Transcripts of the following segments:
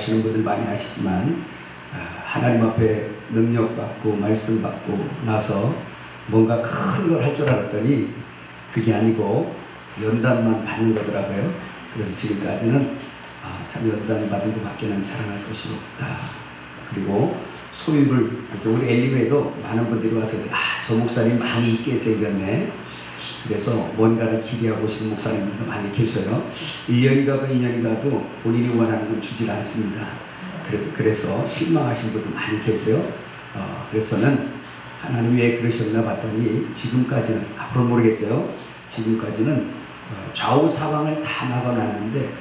아시는 분들 많이 아시지만 하나님 앞에 능력받고 말씀받고 나서 뭔가 큰 걸 할 줄 알았더니 그게 아니고 연단만 받는 거더라고요. 그래서 지금까지는 참 연단 받은 것밖에는 자랑할 것이 없다. 그리고 소유를, 우리 엘리베에도 많은 분들이 와서 저 목사님 많이 있게 생겼네. 그래서 뭔가를 기대하고 오시는 목사님들도 많이 계셔요. 1년이 가고 2년이 가도 본인이 원하는 걸 주질 않습니다. 그래서 실망하신 분도 많이 계세요. 그래서는 하나님이 왜 그러셨나 봤더니 지금까지는, 앞으로 모르겠어요. 지금까지는 좌우 사방을 다 막아놨는데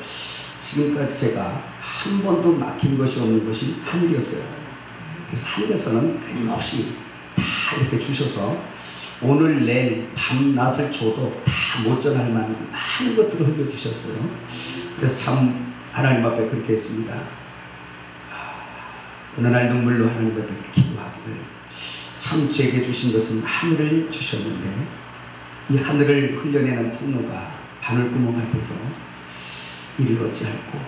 지금까지 제가 한 번도 막힌 것이 없는 것이 하늘이었어요. 그래서 하늘에서는 끊임없이 다 이렇게 주셔서 오늘 내일 밤낮을 줘도 다 못 전할 만한 많은 것들을 흘려주셨어요. 그래서 참 하나님 앞에 그렇게 했습니다. 어느 날 눈물로 하나님 앞에 기도하기를, 참 제게 주신 것은 하늘을 주셨는데 이 하늘을 흘려내는 통로가 바늘구멍 같아서 이를 어찌할꼬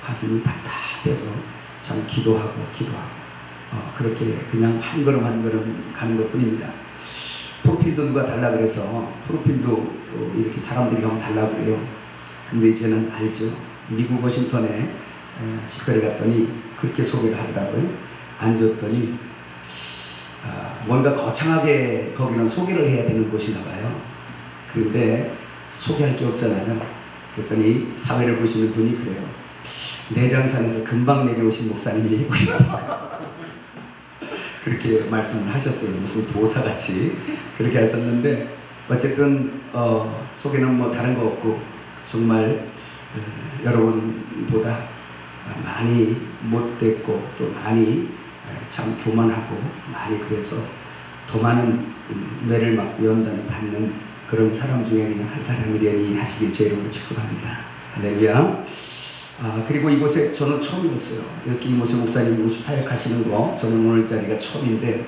가슴이 답답해서 참 기도하고 그렇게 그냥 한 걸음 한 걸음 가는 것 뿐입니다. 프로필도 누가 달라 그래서 프로필도 이렇게 사람들이 가면 달라 그래요. 근데 이제는 알죠. 미국 워싱턴에 집회를 갔더니 그렇게 소개를 하더라고요. 앉았더니 뭔가 거창하게 거기는 소개를 해야 되는 곳인가 봐요. 그런데 소개할 게 없잖아요. 그랬더니 사회를 보시는 분이 그래요. 내장산에서 금방 내려오신 목사님이 오셨다고 그렇게 말씀을 하셨어요. 무슨 도사같이 그렇게 하셨는데 어쨌든 소개는 뭐 다른 거 없고 정말 여러분보다 많이 못됐고 또 많이 참 교만하고 많이 그래서 더 많은 매를 맞고 연단을 받는 그런 사람 중에 한 사람이려니 하시길 제 이름으로 축복합니다. 할렐루야. 그리고 이곳에 저는 처음이었어요. 이렇게 이모세 목사님 이곳에 사역하시는 거 저는 오늘 자리가 처음인데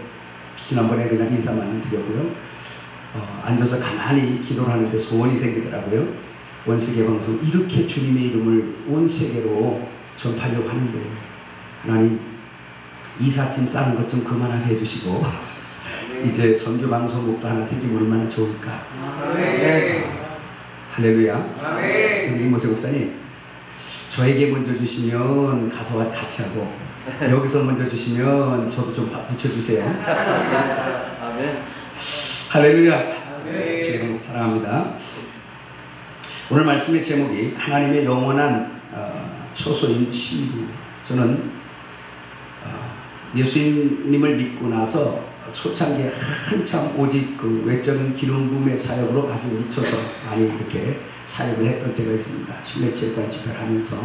지난번에 그냥 인사만 드렸고요. 앉아서 가만히 기도를 하는데 소원이 생기더라고요. 원세계방송 이렇게 주님의 이름을 온 세계로 전파하려고 하는데 하나님 이삿짐 싸는 것 좀 그만하게 해주시고 이제 선교방송국도 하나 생기면 얼마나 좋을까. 할렐루야. 우리 이모세 목사님 저에게 먼저 주시면 가서 같이 하고 여기서 먼저 주시면 저도 좀 붙여주세요. 할렐루야. 제가 사랑합니다. 오늘 말씀의 제목이 하나님의 영원한 처소인 신부. 저는 예수님을 믿고 나서 초창기에 한참 오직 그 외적인 기름 부음의 사역으로 아주 미쳐서 많이 이렇게 사역을 했던 때가 있습니다. 신뢰체육관 집회를 하면서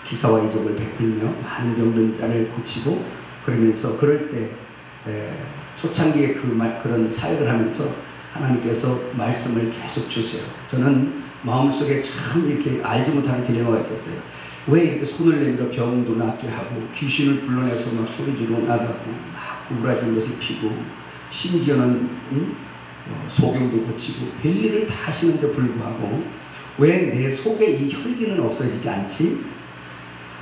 기사와 이적을 베풀며 많은 병들을 고치고 그러면서 그럴 때 초창기에 그런 사역을 하면서 하나님께서 말씀을 계속 주세요. 저는 마음속에 참 이렇게 알지 못하는 딜레마가 있었어요. 왜 이렇게 손을 내밀어 병도 낫게 하고 귀신을 불러내서 막 소리지르고 나가고 막 우울해진 것을 피고 심지어는 소경도 고치고 별일을 다 하시는데 불구하고 왜 내 속에 이 혈기는 없어지지 않지?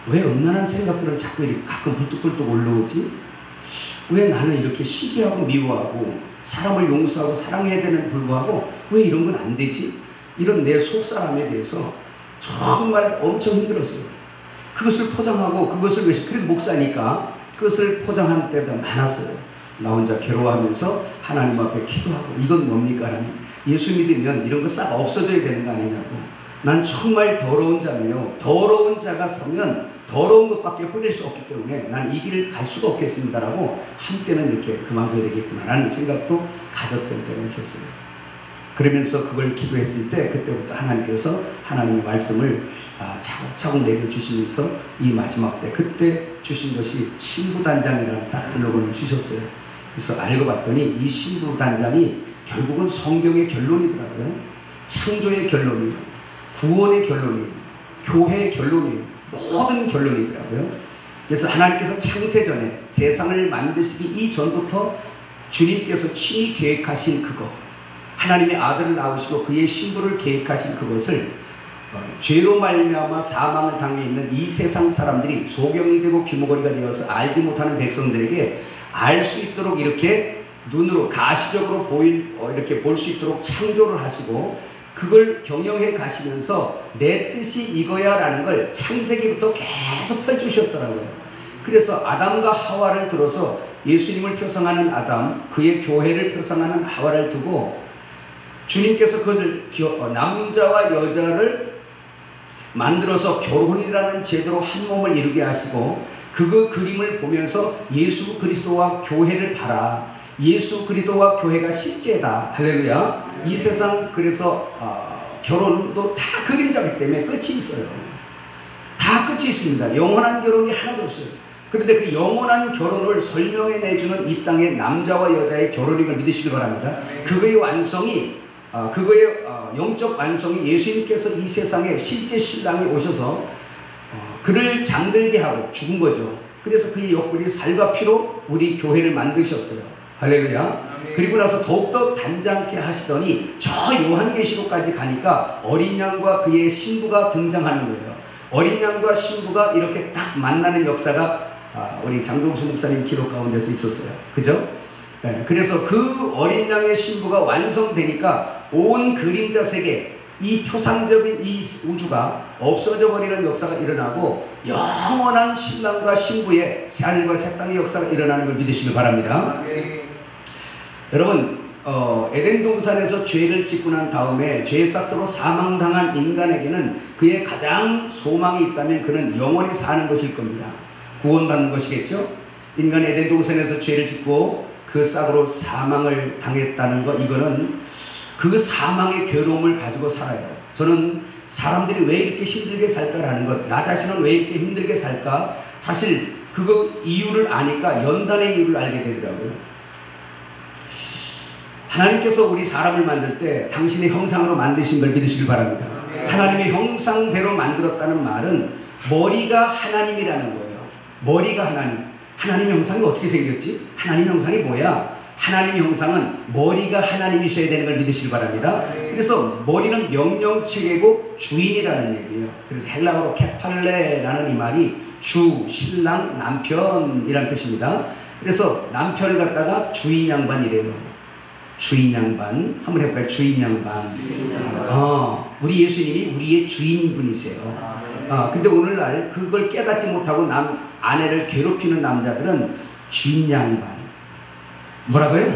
왜 음란한 생각들은 자꾸 이렇게 가끔 불뚝불뚝 올라오지? 왜 나는 이렇게 시기하고 미워하고 사람을 용서하고 사랑해야 되는 불구하고 왜 이런 건 안 되지? 이런 내 속사람에 대해서 정말 엄청 힘들었어요. 그것을 포장하고 그것을 그래도 목사니까 그것을 포장하는 때도 많았어요. 나 혼자 괴로워하면서 하나님 앞에 기도하고 이건 뭡니까 하나님? 예수 믿으면 이런 거 싹 없어져야 되는 거 아니냐고. 난 정말 더러운 자네요. 더러운 자가 서면 더러운 것밖에 뿌릴 수 없기 때문에 난 이 길을 갈 수가 없겠습니다라고 한때는 이렇게 그만둬야 되겠구나 라는 생각도 가졌던 때가 있었어요. 그러면서 그걸 기도했을 때 그때부터 하나님께서 하나님의 말씀을 차곡차곡 내려주시면서 이 마지막 때 그때 주신 것이 신부단장이라는 딱 슬로건을 주셨어요. 그래서 알고 봤더니 이 신부단장이 결국은 성경의 결론이더라고요. 창조의 결론이에요. 구원의 결론이에요. 교회의 결론이에요. 모든 결론이더라고요. 그래서 하나님께서 창세전에 세상을 만드시기 이전부터 주님께서 친히 계획하신 그거, 하나님의 아들을 낳으시고 그의 신부를 계획하신 그것을 죄로 말미암아 사망을 당해 있는 이 세상 사람들이 소경이 되고 귀머거리가 되어서 알지 못하는 백성들에게 알 수 있도록 이렇게 눈으로 가시적으로 이렇게 볼 수 있도록 창조를 하시고 그걸 경영해 가시면서 내 뜻이 이거야 라는 걸 창세기부터 계속 펼주셨더라고요. 그래서 아담과 하와를 들어서 예수님을 표상하는 아담, 그의 교회를 표상하는 하와를 두고 주님께서 그것을 남자와 여자를 만들어서 결혼이라는 제도로 한 몸을 이루게 하시고 그 그림을 보면서 예수 그리스도와 교회를 봐라. 예수 그리스도와 교회가 실제다. 할렐루야. 이 세상 그래서 결혼도 다 그림자기 때문에 끝이 있어요. 다 끝이 있습니다. 영원한 결혼이 하나도 없어요. 그런데 그 영원한 결혼을 설명해 내주는 이 땅의 남자와 여자의 결혼임을 믿으시기 바랍니다. 그거의 완성이 그거의 영적 완성이 예수님께서 이 세상에 실제 신랑이 오셔서 그를 잠들게 하고 죽은 거죠. 그래서 그의 옆구리 살과 피로 우리 교회를 만드셨어요. 할렐루야. 그리고 나서 더욱더 단장케 하시더니 저 요한계시록까지 가니까 어린 양과 그의 신부가 등장하는 거예요. 어린 양과 신부가 이렇게 딱 만나는 역사가 우리 장동수 목사님 기록 가운데서 있었어요. 그죠? 네, 그래서 그 어린 양의 신부가 완성되니까 온 그림자 세계, 이 표상적인 이 우주가 없어져 버리는 역사가 일어나고 영원한 신랑과 신부의 새하늘과 새 땅의 역사가 일어나는 걸 믿으시길 바랍니다. 여러분, 에덴 동산에서 죄를 짓고 난 다음에 죄의 삭스로 사망당한 인간에게는 그의 가장 소망이 있다면 그는 영원히 사는 것일 겁니다. 구원받는 것이겠죠. 인간이 에덴 동산에서 죄를 짓고 그 싹으로 사망을 당했다는 것, 이거는 그 사망의 괴로움을 가지고 살아요. 저는 사람들이 왜 이렇게 힘들게 살까라는 것, 나 자신은 왜 이렇게 힘들게 살까, 사실 그거 이유를 아니까 연단의 이유를 알게 되더라고요. 하나님께서 우리 사람을 만들 때 당신의 형상으로 만드신 걸 믿으시길 바랍니다. 하나님의 형상대로 만들었다는 말은 머리가 하나님이라는 거예요. 머리가 하나님. 하나님의 형상이 어떻게 생겼지? 하나님의 형상이 뭐야? 하나님의 형상은 머리가 하나님이셔야 되는 걸 믿으시길 바랍니다. 그래서 머리는 명령체계고 주인이라는 얘기예요. 그래서 헬라어로 케팔레라는 이 말이 주, 신랑, 남편이란 뜻입니다. 그래서 남편을 갖다가 주인 양반이래요. 주인 양반. 한번 해볼까요? 주인 양반. 우리 예수님이 우리의 주인분이세요. 근데 오늘날 그걸 깨닫지 못하고 아내를 괴롭히는 남자들은 주인 양반. 뭐라고요?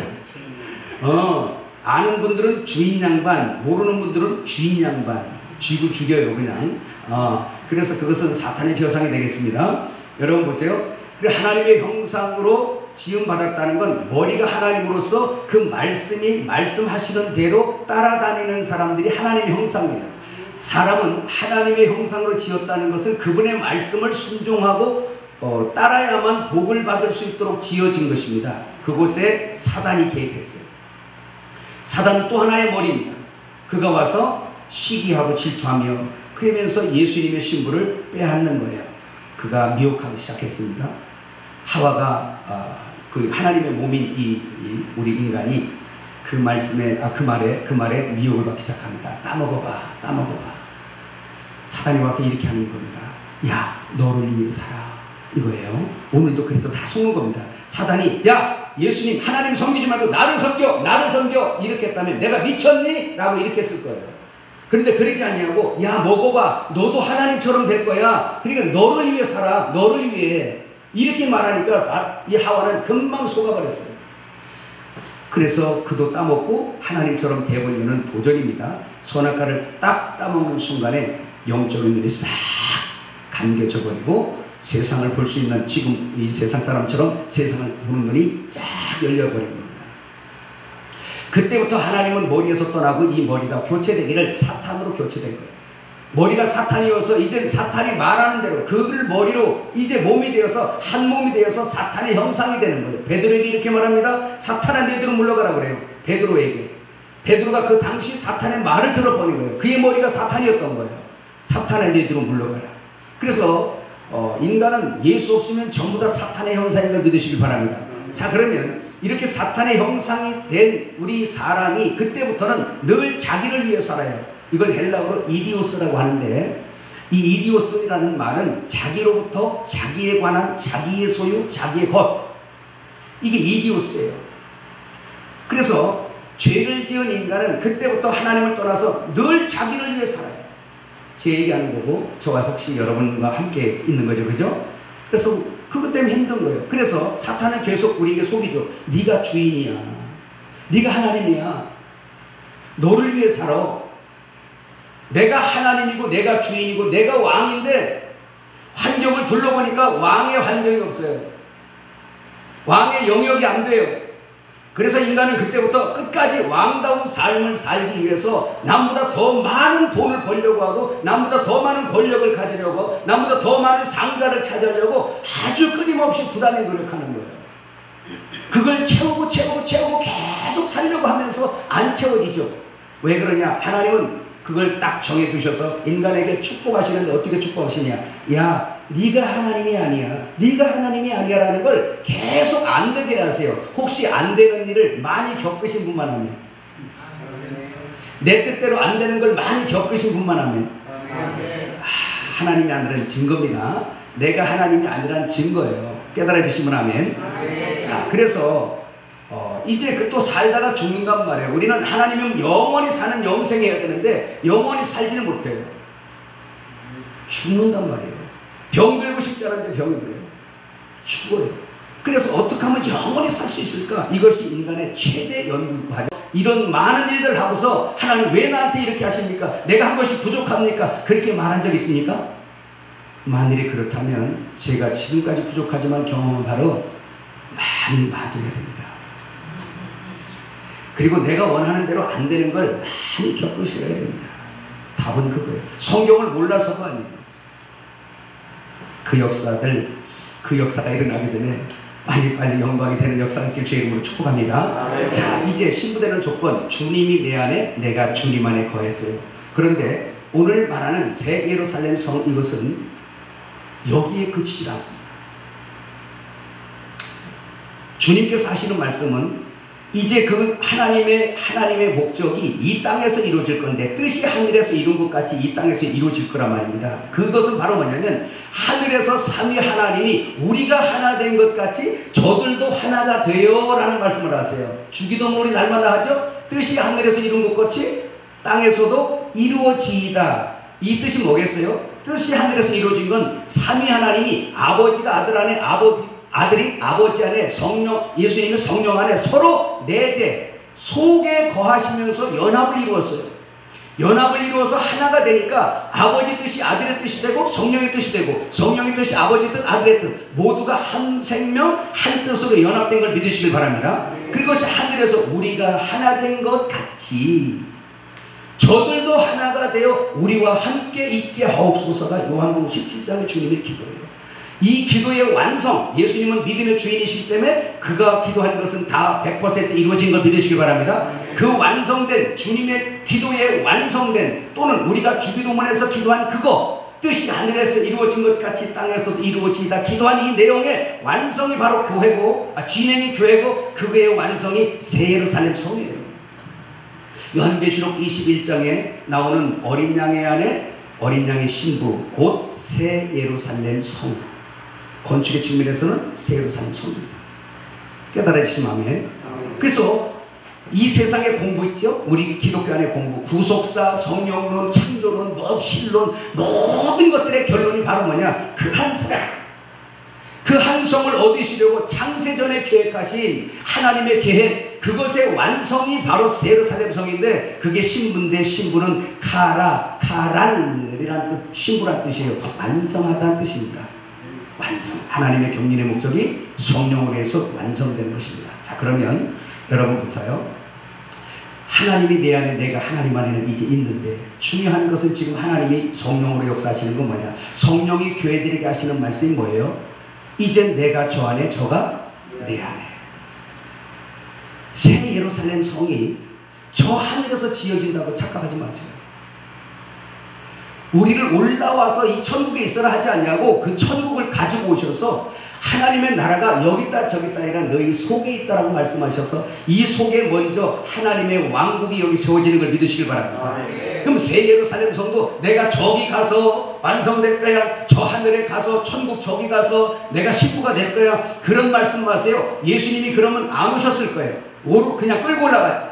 아는 분들은 주인 양반, 모르는 분들은 주인 양반. 쥐고 죽여요, 그냥. 그래서 그것은 사탄의 표상이 되겠습니다. 여러분 보세요. 하나님의 형상으로 지음받았다는 건 머리가 하나님으로서 그 말씀이 말씀하시는 대로 따라다니는 사람들이 하나님의 형상이에요. 사람은 하나님의 형상으로 지었다는 것은 그분의 말씀을 순종하고 따라야만 복을 받을 수 있도록 지어진 것입니다. 그곳에 사단이 개입했어요. 사단 또 하나의 머리입니다. 그가 와서 시기하고 질투하며 그러면서 예수님의 신부를 빼앗는 거예요. 그가 미혹하기 시작했습니다. 하와가 그 하나님의 몸인 우리 인간이 그 말씀에 그 말에 미혹을 받기 시작합니다. 따먹어봐, 따먹어봐. 사단이 와서 이렇게 하는 겁니다. 야, 너를 위해 살아. 이거예요. 오늘도 그래서 다 속는 겁니다. 사단이 야, 예수님 하나님 섬기지 말고 나를 섬겨 이렇게 했다면 내가 미쳤니? 라고 이렇게 했을 거예요. 그런데 그러지 아니하고 야, 먹어봐, 너도 하나님처럼 될 거야. 그러니까 너를 위해 살아, 너를 위해. 이렇게 말하니까 이 하와는 금방 속아버렸어요. 그래서 그도 따먹고 하나님처럼 돼버리는 도전입니다. 선악과를 딱 따먹는 순간에 영적인 일이 싹 감겨져 버리고 세상을 볼 수 있는 지금 이 세상 사람처럼 세상을 보는 눈이 쫙 열려버린 겁니다. 그때부터 하나님은 머리에서 떠나고 이 머리가 교체되기를 사탄으로 교체된 거예요. 머리가 사탄이어서 이제 사탄이 말하는 대로 그를 머리로 이제 몸이 되어서 한 몸이 되어서 사탄의 형상이 되는 거예요. 베드로에게 이렇게 말합니다. 사탄아 너희들은 물러가라 그래요. 베드로에게. 베드로가 그 당시 사탄의 말을 들어버린 거예요. 그의 머리가 사탄이었던 거예요. 사탄아 너희들은 물러가라. 그래서 인간은 예수 없으면 전부 다 사탄의 형상인 걸 믿으시길 바랍니다. 자, 그러면 이렇게 사탄의 형상이 된 우리 사람이 그때부터는 늘 자기를 위해 살아요. 이걸 헬라어로 이디오스라고 하는데, 이 이디오스라는 말은 자기로부터, 자기에 관한, 자기의 소유, 자기의 것, 이게 이디오스예요. 그래서 죄를 지은 인간은 그때부터 하나님을 떠나서 늘 자기를 위해 살아요. 제 얘기하는 거고, 저와 혹시 여러분과 함께 있는 거죠, 그죠? 그래서 그것 때문에 힘든 거예요. 그래서 사탄은 계속 우리에게 속이죠. 네가 주인이야, 네가 하나님이야, 너를 위해 살아, 내가 하나님이고 내가 주인이고 내가 왕인데, 환경을 둘러보니까 왕의 환경이 없어요. 왕의 영역이 안 돼요. 그래서 인간은 그때부터 끝까지 왕다운 삶을 살기 위해서 남보다 더 많은 돈을 벌려고 하고, 남보다 더 많은 권력을 가지려고 하고, 남보다 더 많은 상자를 찾으려고 아주 끊임없이 부단히 노력하는 거예요. 그걸 채우고 계속 살려고 하면서 안 채워지죠. 왜 그러냐? 하나님은 그걸 딱 정해두셔서 인간에게 축복하시는데 어떻게 축복하시냐? 야, 네가 하나님이 아니야, 네가 하나님이 아니야 라는 걸 계속 안 되게 하세요. 혹시 안 되는 일을 많이 겪으신 분만 하면, 내 뜻대로 안 되는 걸 많이 겪으신 분만 하면, 하나님이 아니라는 증거입니다. 내가 하나님이 아니라는 증거예요. 깨달아지시면 아멘. 자, 그래서 이제 그 또 살다가 죽는단 말이에요. 우리는 하나님은 영원히 사는 영생해야 되는데 영원히 살지는 못해요. 죽는단 말이에요. 병 들고 싶지 않은데 병이 들어요. 죽어요. 그래서 어떻게 하면 영원히 살 수 있을까? 이것이 인간의 최대 연구 과정. 이런 많은 일들을 하고서 하나님 왜 나한테 이렇게 하십니까? 내가 한 것이 부족합니까? 그렇게 말한 적 있습니까? 만일에 그렇다면 제가 지금까지 부족하지만 경험은 바로 많이 맞아야 됩니다. 그리고 내가 원하는 대로 안 되는 걸 많이 겪으셔야 됩니다. 답은 그거예요. 성경을 몰라서가 아니에요. 그 역사가 일어나기 전에 빨리빨리 영광이 되는 역사가 있길 주의 이름으로 축복합니다. 자, 이제 신부되는 조건, 주님이 내 안에, 내가 주님 안에 거했어요. 그런데 오늘 말하는 새 예루살렘 성, 이것은 여기에 그치지 않습니다. 주님께서 하시는 말씀은 이제 그 하나님의 목적이 이 땅에서 이루어질 건데, 뜻이 하늘에서 이룬 것 같이 이 땅에서 이루어질 거란 말입니다. 그것은 바로 뭐냐면 하늘에서 삼위 하나님이 우리가 하나 된 것 같이 저들도 하나가 돼요 라는 말씀을 하세요. 주기도문이 날마다 하죠. 뜻이 하늘에서 이룬 것 같이 땅에서도 이루어지이다. 이 뜻이 뭐겠어요? 뜻이 하늘에서 이루어진 건 삼위 하나님이 아버지가 아들 안에, 아들이 아버지 안에, 예수님은 성령 안에 서로 내재 속에 거하시면서 연합을 이루었어요. 연합을 이루어서 하나가 되니까 아버지 뜻이 아들의 뜻이 되고, 성령의 뜻이 되고, 성령의 뜻이 아버지 뜻, 아들의 뜻, 모두가 한 생명 한 뜻으로 연합된 걸 믿으시길 바랍니다. 그것이 하늘에서 우리가 하나 된 것 같이 저들도 하나가 되어 우리와 함께 있게 하옵소서가 요한복음 17장의 주님의 기도예요. 이 기도의 완성, 예수님은 믿음의 주인이시기 때문에 그가 기도한 것은 다 100% 이루어진 걸 믿으시기 바랍니다. 그 완성된 주님의 기도에 완성된, 또는 우리가 주기도문에서 기도한 그거, 뜻이 하늘에서 이루어진 것 같이 땅에서도 이루어지다 기도한 이 내용의 완성이 바로 교회고, 진행이 교회고, 그거의 완성이 새 예루살렘 성이에요. 요한계시록 21장에 나오는 어린 양의 안에 어린 양의 신부, 곧 새 예루살렘 성, 건축의 측면에서는 새 예루살렘 성입니다. 깨달아지시면 아멘. 그래서 이 세상의 공부 있죠? 우리 기독교 안의 공부, 구속사, 성령론, 창조론, 신론, 모든 것들의 결론이 바로 뭐냐? 그 한 사람, 그 한 성을 얻으시려고 창세전에 계획하신 하나님의 계획, 그것의 완성이 바로 새 예루살렘 성인데, 그게 신부인데, 신부는 카랄이라는 뜻, 신부란 뜻이에요. 완성하다는 뜻입니다. 완성. 하나님의 경륜의 목적이 성령으로 해서 완성되는 것입니다. 자, 그러면 여러분 보세요. 하나님이 내 안에, 내가 하나님 안에는 이제 있는데, 중요한 것은 지금 하나님이 성령으로 역사하시는 건 뭐냐? 성령이 교회들에게 하시는 말씀이 뭐예요? 이젠 내가 저 안에, 저가 내 안에. 새 예루살렘 성이 저 하늘에서 지어진다고 착각하지 마세요. 우리를 올라와서 이 천국에 있어라 하지 않냐고, 그 천국을 가지고 오셔서 하나님의 나라가 여기 있다 저기 있다 아니라 너희 속에 있다라고 말씀하셔서 이 속에 먼저 하나님의 왕국이 여기 세워지는 걸 믿으시길 바랍니다. 그럼 새 예루살렘 성도 내가 저기 가서 완성될 거야, 저 하늘에 가서 천국 저기 가서 내가 신부가 될 거야, 그런 말씀 마세요. 예수님이 그러면 안 오셨을 거예요. 그냥 끌고 올라가지.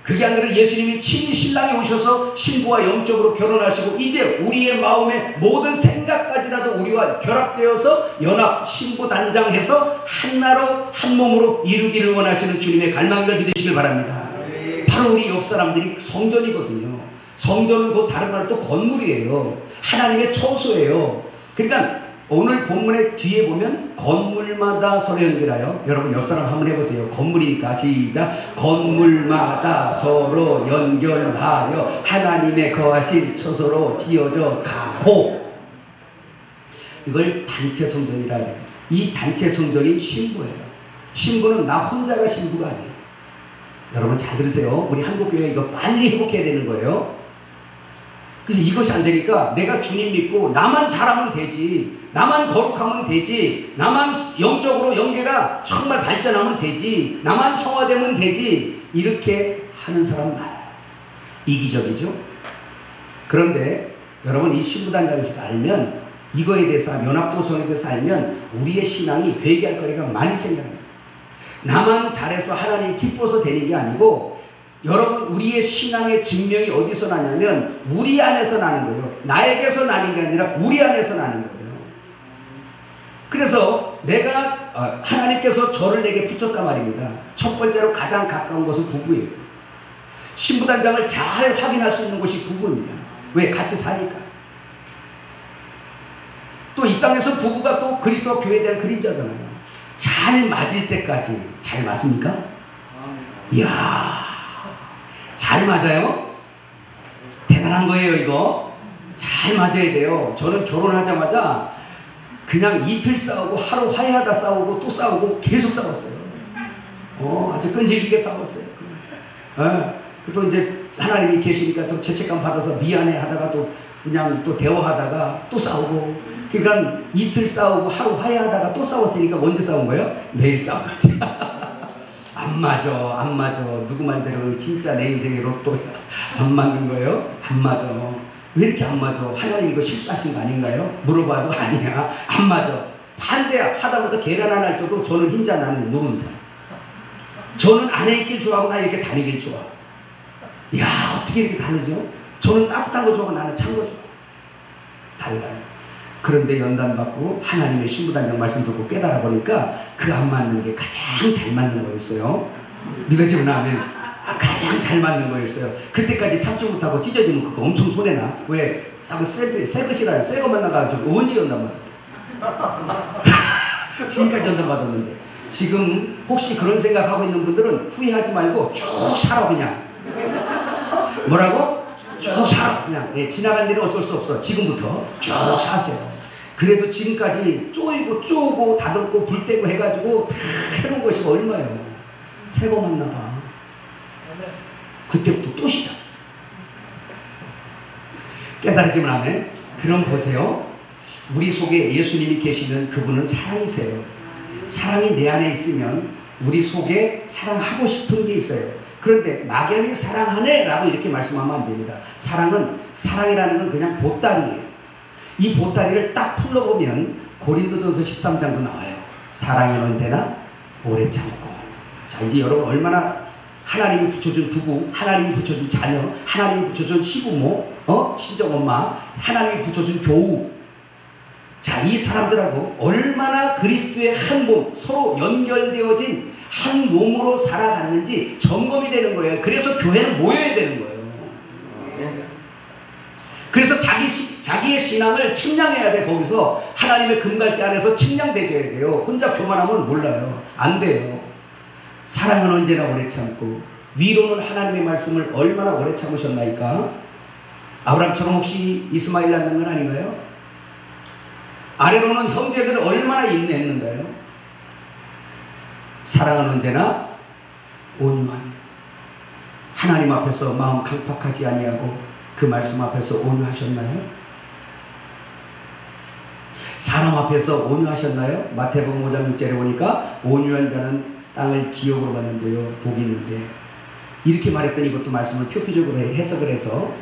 그게 아니라 예수님이 친히 신랑이 오셔서 신부와 영적으로 결혼하시고 이제 우리의 마음의 모든 생각까지라도 우리와 결합되어서 연합 신부 단장해서 하나로 한 몸으로 이루기를 원하시는 주님의 갈망을 믿으시길 바랍니다. 바로 우리 옆 사람들이 성전이거든요. 성전은 곧 다른 말로 또 건물이에요. 하나님의 처소예요. 그러니까 오늘 본문의 뒤에 보면 건물마다 서로 연결하여, 여러분 옆 사람 한번 해보세요. 건물이니까 시작. 건물마다 서로 연결하여 하나님의 거하실 처소로 지어져 가고, 이걸 단체 성전이라 해요. 이 단체 성전이 신부예요. 신부는 나 혼자가 신부가 아니에요. 여러분 잘 들으세요. 우리 한국교회 이거 빨리 회복해야 되는 거예요. 그래서 이것이 안 되니까 내가 주님 믿고 나만 잘하면 되지, 나만 거룩하면 되지, 나만 영적으로 연계가 정말 발전하면 되지, 나만 성화되면 되지, 이렇게 하는 사람 많아요. 이기적이죠. 그런데 여러분 이 신부단장에서 알면, 이거에 대해서 연합도성에 대해서 알면 우리의 신앙이 회개할 거리가 많이 생겨납니다. 나만 잘해서 하나님 기뻐서 되는 게 아니고, 여러분 우리의 신앙의 증명이 어디서 나냐면 우리 안에서 나는 거예요. 나에게서 나는 게 아니라 우리 안에서 나는 거예요. 그래서 내가 하나님께서 저를 내게 붙였단 말입니다. 첫 번째로 가장 가까운 것은 부부예요. 신부단장을 잘 확인할 수 있는 것이 부부입니다. 왜? 같이 사니까. 또 이 땅에서 부부가 또 그리스도 교회에 대한 그림자잖아요. 잘 맞을 때까지. 잘 맞습니까? 이야, 잘 맞아요? 대단한 거예요. 이거 잘 맞아야 돼요. 저는 결혼하자마자 그냥 이틀 싸우고 하루 화해하다 싸우고 또 싸우고 계속 싸웠어요. 아주 끈질기게 싸웠어요. 또 이제 하나님이 계시니까 또 죄책감 받아서 미안해 하다가 또 그냥 또 대화하다가 또 싸우고, 그러니까 이틀 싸우고 하루 화해하다가 또 싸웠으니까 언제 싸운 거예요? 매일 싸웠지. 안 맞아, 안 맞아. 누구 말대로 진짜 내 인생의 로또야. 안 맞는 거예요? 안 맞아. 왜 이렇게 안 맞아? 하나님 이거 실수하신 거 아닌가요? 물어봐도 아니야. 안 맞아. 반대하다보다 계란 하나 할 때도 저는 흰자, 나는 노른자. 저는 안에 있길 좋아하고 나 이렇게 다니길 좋아. 이야, 어떻게 이렇게 다르죠? 저는 따뜻한 거 좋아하고 나는 찬 거 좋아. 달라요. 그런데 연단받고 하나님의 신부단장 말씀 듣고 깨달아 보니까 그 안 맞는 게 가장 잘 맞는 거였어요. 믿어지면 하면 가장 잘 맞는 거였어요. 그때까지 참지 못하고 찢어지면 그거 엄청 손해나. 왜? 자꾸 새 것이라 새 것만 나가지고 언제 연단받았대? 지금까지 연단받았는데. 지금 혹시 그런 생각하고 있는 분들은 후회하지 말고 쭉 살아. 그냥 뭐라고? 쭉 살아. 그냥. 예, 지나간 일은 어쩔 수 없어. 지금부터 쭉 사세요. 그래도 지금까지 쪼고 다듬고 불 떼고 해가지고 다 해놓은 것이 얼마예요? 새 거 맞나 봐. 그때부터 또 시작. 깨달으지만 하면, 그럼 보세요. 우리 속에 예수님이 계시면 그분은 사랑이세요. 사랑이 내 안에 있으면 우리 속에 사랑하고 싶은 게 있어요. 그런데 막연히 사랑하네 라고 이렇게 말씀하면 안 됩니다. 사랑이라는 건 그냥 보따리예요. 이 보따리를 딱 풀러보면 고린도전서 13장도 나와요. 사랑은 언제나 오래 참고. 자, 이제 여러분 얼마나 하나님이 붙여준 부부, 하나님이 붙여준 자녀, 하나님이 붙여준 시부모, 친정엄마, 하나님이 붙여준 교우. 자, 이 사람들하고 얼마나 그리스도의 한 몸, 서로 연결되어진 한 몸으로 살아갔는지 점검이 되는 거예요. 그래서 교회는 모여야 되는 거예요. 그래서 자기의 신앙을 측량해야 돼. 거기서 하나님의 금갈대 안에서 측량되줘야 돼요. 혼자 교만하면 몰라요. 안 돼요. 사랑은 언제나 오래 참고, 위로는 하나님의 말씀을 얼마나 오래 참으셨나이까? 아브라함처럼 혹시 이스마엘 낳는 건 아닌가요? 아래로는 형제들을 얼마나 인내했는가요? 사랑은 언제나 온유하니, 하나님 앞에서 마음 강팍하지 아니하고 그 말씀 앞에서 온유하셨나요? 사람 앞에서 온유하셨나요? 마태복음 5장 6절에 보니까 온유한 자는 땅을 기업으로 받는데요, 복이 있는데, 이렇게 말했더니 이것도 말씀을 표피적으로 해석을 해서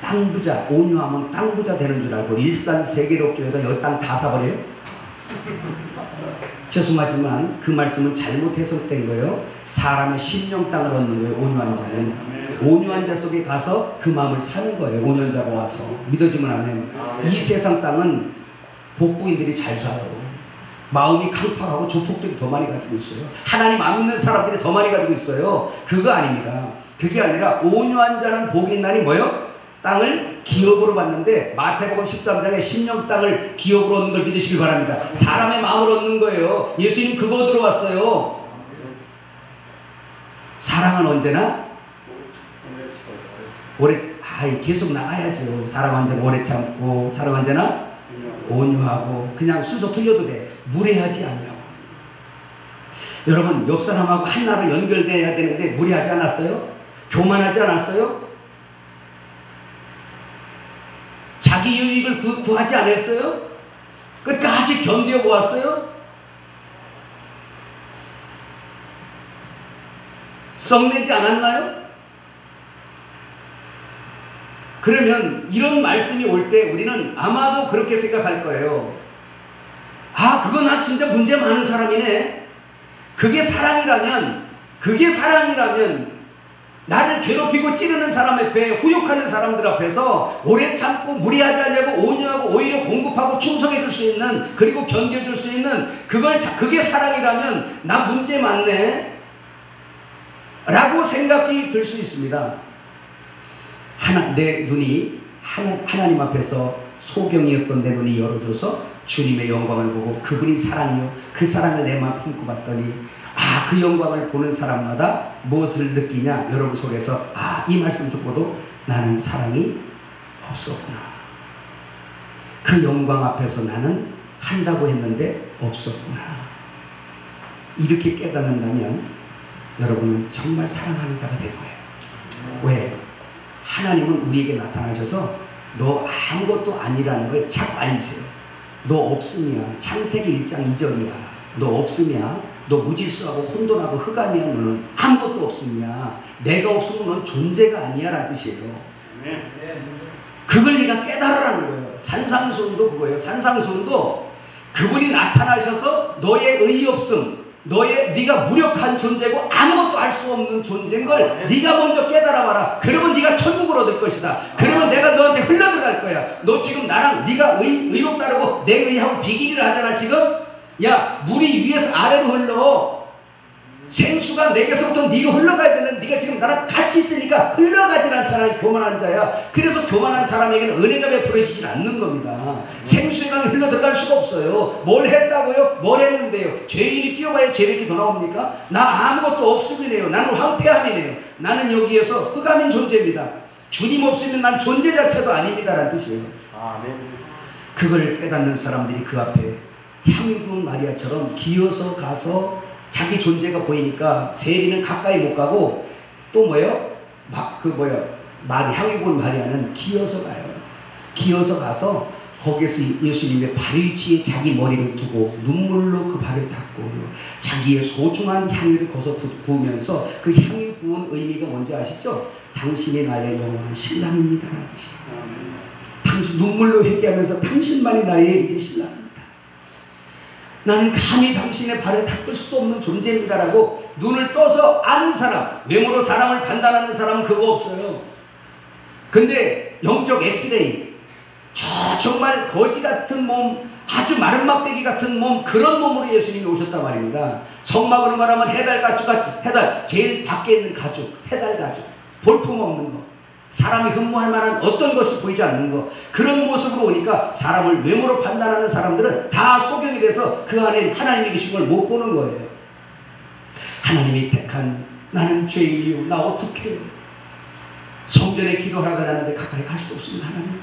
땅 부자, 온유하면 땅 부자 되는 줄 알고 일산 세계롭교회가 여기 땅 다 사버려요? 죄송하지만 그 말씀은 잘못 해석된 거예요. 사람의 심령 땅을 얻는 거예요. 온유한 자는 온유한 자 속에 가서 그 마음을 사는 거예요. 온유한 자가 와서 믿어지면 하면 이 세상 땅은 복부인들이 잘 살아요. 마음이 강팍하고 조폭들이 더 많이 가지고 있어요. 하나님 안 믿는 사람들이 더 많이 가지고 있어요. 그거 아닙니다. 그게 아니라 온유한 자는 복이 있나니 뭐요? 땅을 기업으로 받는데 마태복음 13장에 심령 땅을 기업으로 얻는 걸 믿으시길 바랍니다. 사람의 마음을 얻는 거예요. 예수님 그거 들어왔어요. 사랑은 언제나 오래 계속 나가야죠. 사랑 언제나 오래 참고 사랑 언제나 온유하고 그냥 순서 틀려도 돼. 무례하지 아니하고. 여러분 옆 사람하고 하나로 연결돼야 되는데 무례하지 않았어요? 교만하지 않았어요? 자기 유익을 구하지 않았어요? 끝까지 견뎌보았어요? 썩내지 않았나요? 그러면 이런 말씀이 올 때 우리는 아마도 그렇게 생각할 거예요. 아, 그거 나 진짜 문제 많은 사람이네. 그게 사랑이라면 나를 괴롭히고 찌르는 사람 앞에, 후욕하는 사람들 앞에서 오래 참고 무리하지 않냐고 온유하고 오히려 공급하고 충성해 줄 수 있는, 그리고 견뎌줄 수 있는 그게 사랑이라면 나 문제 많네 라고 생각이 들 수 있습니다. 내 눈이 하나님 앞에서 소경이었던 내 눈이 열어져서 주님의 영광을 보고 그분이 사랑이요, 그 사랑을 내 마음 품고 봤더니 그 영광을 보는 사람마다 무엇을 느끼냐? 여러분 속에서 이 말씀 듣고도 나는 사랑이 없었구나. 그 영광 앞에서 나는 한다고 했는데 없었구나. 이렇게 깨닫는다면 여러분은 정말 사랑하는 자가 될 거예요. 왜? 하나님은 우리에게 나타나셔서 너 아무것도 아니라는 걸 자꾸 알리세요. 너 없으면 창세기 1장 2절이야. 너 없으면 너 무질서하고 혼돈하고 흑암이야. 너는 아무것도 없으냐. 내가 없으면 넌 존재가 아니야 라는 뜻이에요. 그걸 네가 깨달으라는 거예요. 산상수훈도 그거예요. 산상수훈도 그분이 나타나셔서 너의 의의 없음, 네가 무력한 존재고 아무것도 할 수 없는 존재인 걸 네가 먼저 깨달아봐라. 그러면 네가 천국을 얻을 것이다. 그러면 내가 너한테 흘러들어갈 거야. 너 지금 나랑 네가 의롭다라고 내 의하고 비기기를 하잖아 지금. 야, 물이 위에서 아래로 흘러. 생수가 내게서부터 네로 흘러가야 되는, 네가 지금 나랑 같이 있으니까 흘러가질 않잖아. 교만한 자야. 그래서 교만한 사람에게는 은혜가 베풀어지질 않는 겁니다. 생수의 강이 흘러들어갈 수가 없어요. 뭘 했다고요? 뭘 했는데요? 죄인이 뛰어봐야 죄밖에 더 나옵니까? 나 아무것도 없음이네요. 나는 황폐함이네요. 나는 여기에서 흑암인 존재입니다. 주님 없으면 난 존재 자체도 아닙니다 라는 뜻이에요. 그걸 깨닫는 사람들이 그 앞에 향유 부은 마리아처럼 기어서 가서 자기 존재가 보이니까 세리는 가까이 못 가고 또 뭐예요? 향유 부은 마리아는 기어서 가요. 기어서 가서 거기에서 예수님의 발 위치에 자기 머리를 두고 눈물로 그 발을 닦고 자기의 소중한 향유를 거서 부으면서 그 향유 부은 의미가 뭔지 아시죠? 당신이 나의 영원한 신랑입니다 라는 뜻이에요. 당신 눈물로 회개하면서 당신만이 나의 이제 신랑입니다. 나는 감히 당신의 발을 닦을 수도 없는 존재입니다라고 눈을 떠서 아는 사람, 외모로 사람을 판단하는 사람은 그거 없어요. 근데 영적 엑스레이, 정말 거지 같은 몸, 아주 마른 막대기 같은 몸, 그런 몸으로 예수님이 오셨단 말입니다. 성막으로 말하면 해달 가죽같이, 해달 제일 밖에 있는 가죽, 해달 가죽, 볼품 없는 거, 사람이 흠모할 만한 어떤 것이 보이지 않는 것, 그런 모습으로 오니까 사람을 외모로 판단하는 사람들은 다 소경이 돼서 그 안에 하나님이 계신 걸 못 보는 거예요. 하나님이 택한 나는 죄인이요, 나 어떡해요. 성전에 기도하라고 하는데 가까이 갈 수도 없습니다. 하나님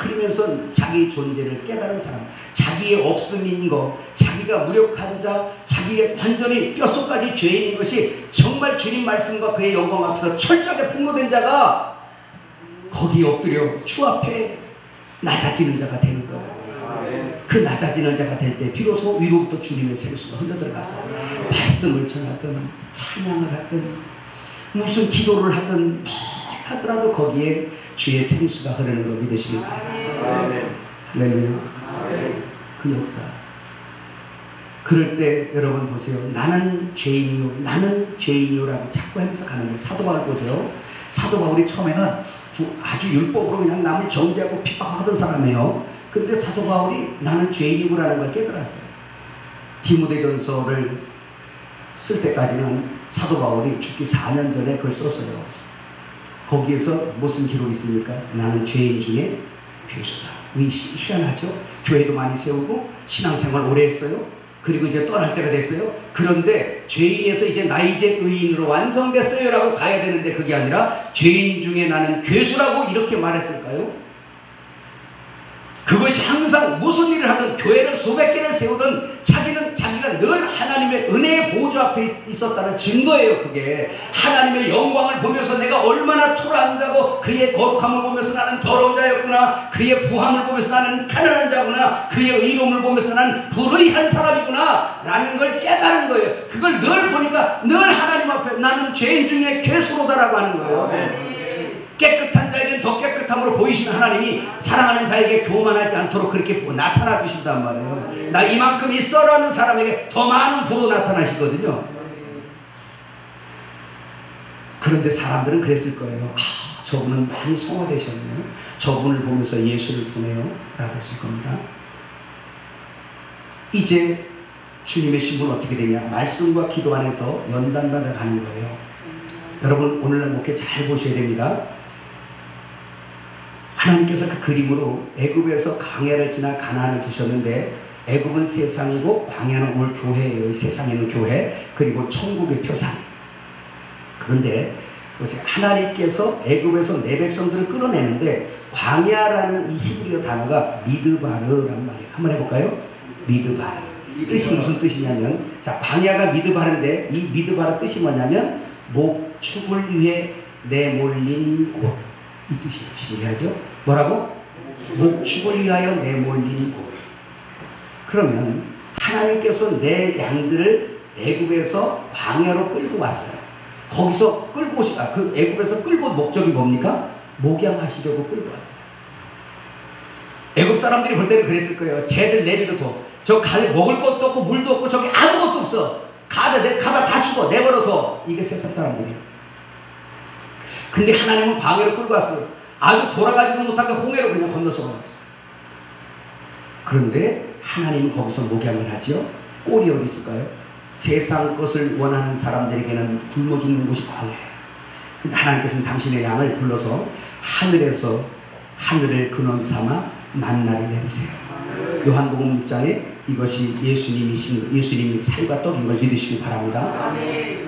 그러면서 자기 존재를 깨달은 사람, 자기의 없음인 것, 자기가 무력한 자, 자기가 완전히 뼛속까지 죄인인 것이 정말 주님 말씀과 그의 영광 앞에서 철저하게 폭로된 자가 거기에 엎드려 주 앞에 낮아지는 자가 되는 거예요. 그 낮아지는 자가 될 때 비로소 위로부터 주님의 생수가 흘러들어가서 말씀을 전하든 찬양을 하든 무슨 기도를 하든 하더라도 거기에 주의 생수가 흐르는 거 믿으시기 바랍니다. 할렐루야. 그 역사. 그럴 때 여러분 보세요. 나는 죄인이요, 나는 죄인이요라고 자꾸 하면서 가는 거예요. 사도 바울 보세요. 사도 바울이 처음에는 아주 율법으로 그냥 남을 정죄하고 핍박하던 사람이에요. 근데 사도 바울이 나는 죄인이구라는 걸 깨달았어요. 디모데전서를 쓸 때까지는 사도 바울이 죽기 4년 전에 그걸 썼어요. 거기에서 무슨 기록이 있습니까? 나는 죄인 중에 괴수다. 희한하죠? 교회도 많이 세우고 신앙생활 오래 했어요. 그리고 이제 떠날 때가 됐어요. 그런데 죄인에서 이제 나 이제 의인으로 완성됐어요 라고 가야 되는데 그게 아니라 죄인 중에 나는 괴수라고 이렇게 말했을까요? 그것이 항상 무슨 일을 하든 교회를 수백 개를 세우든 자기가 늘 하나님의 은혜의 보좌 앞에 있었다는 증거예요. 그게 하나님의 영광을 보면서 내가 얼마나 초라한 자고 그의 거룩함을 보면서 나는 더러운 자였구나, 그의 부함을 보면서 나는 가난한 자구나, 그의 의로움을 보면서 나는 불의한 사람이구나 라는 걸 깨달은 거예요. 그걸 늘 보니까 늘 하나님 앞에 나는 죄인 중에 괴수로다라고 하는 거예요. 깨끗한 자에겐 더 깨끗함으로 보이시는 하나님이 사랑하는 자에게 교만하지 않도록 그렇게 나타나 주신단 말이에요. 나 이만큼 있어라는 사람에게 더 많은 부로 나타나시거든요. 그런데 사람들은 그랬을 거예요. 저분은 많이 성화되셨네요. 저분을 보면서 예수를 보내요 라고 했을 겁니다. 이제 주님의 신분은 어떻게 되냐? 말씀과 기도 안에서 연단받아 가는 거예요. 여러분 오늘날 목회 잘 보셔야 됩니다. 하나님께서 그 그림으로 애굽에서 광야를 지나 가나안을 두셨는데 애굽은 세상이고 광야는 오늘 교회예요. 세상에 있는 교회 그리고 천국의 표상. 그런데 보세요. 하나님께서 애굽에서 내 백성들을 끌어내는데 광야라는 이 히브리어 단어가 미드바르란 말이에요. 한번 해볼까요? 미드바르. 뜻이 무슨 뜻이냐면 자 광야가 미드바르인데 이 미드바르 뜻이 뭐냐면 목축을 위해 내몰린 곳. 이 뜻이에요. 신기하죠? 뭐라고? 목축을 위하여 내몰린 곳. 그러면 하나님께서 내 양들을 애굽에서 광야로 끌고 왔어요. 거기서 끌고 그 애굽에서 끌고 온 목적이 뭡니까? 목양하시려고 끌고 왔어요. 애굽 사람들이 볼 때는 그랬을 거예요. 쟤들 내비둬. 저 먹을 것도 없고 물도 없고 저기 아무것도 없어. 가다 다 죽어. 내버려둬. 이게 세상 사람들이에요. 근데 하나님은 광야로 끌고 왔어요. 아주 돌아가지도 못하게 홍해로 그냥 건너서 버렸어요. 그런데 하나님은 거기서 목양을 하지요. 꼴이 어디 있을까요? 세상 것을 원하는 사람들에게는 굶어 죽는 곳이 광야예요. 근데 하나님께서는 당신의 양을 불러서 하늘에서 하늘을 근원 삼아 만나를 내리세요. 요한복음 6장에 이것이 예수님이 살과 떡인 걸 믿으시기 바랍니다.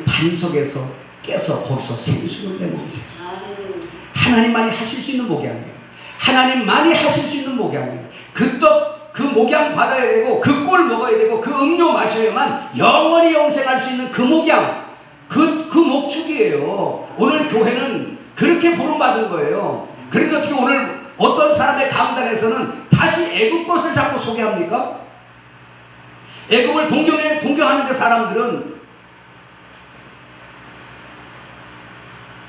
반석에서 깨서 거기서 생수를 내먹으세요. 하나님만이 하실 수 있는 목양이에요. 하나님만이 하실 수 있는 목양이에요. 그 떡, 그 목양 받아야 되고 그 꼴 먹어야 되고 그 음료 마셔야만 영원히 영생할 수 있는 그 목양, 그 목축이에요. 오늘 교회는 그렇게 부름받은 거예요. 그런데 어떻게 오늘 어떤 사람의 강단에서는 다시 애굽 것을 자꾸 소개합니까? 애굽을 동경하는데 사람들은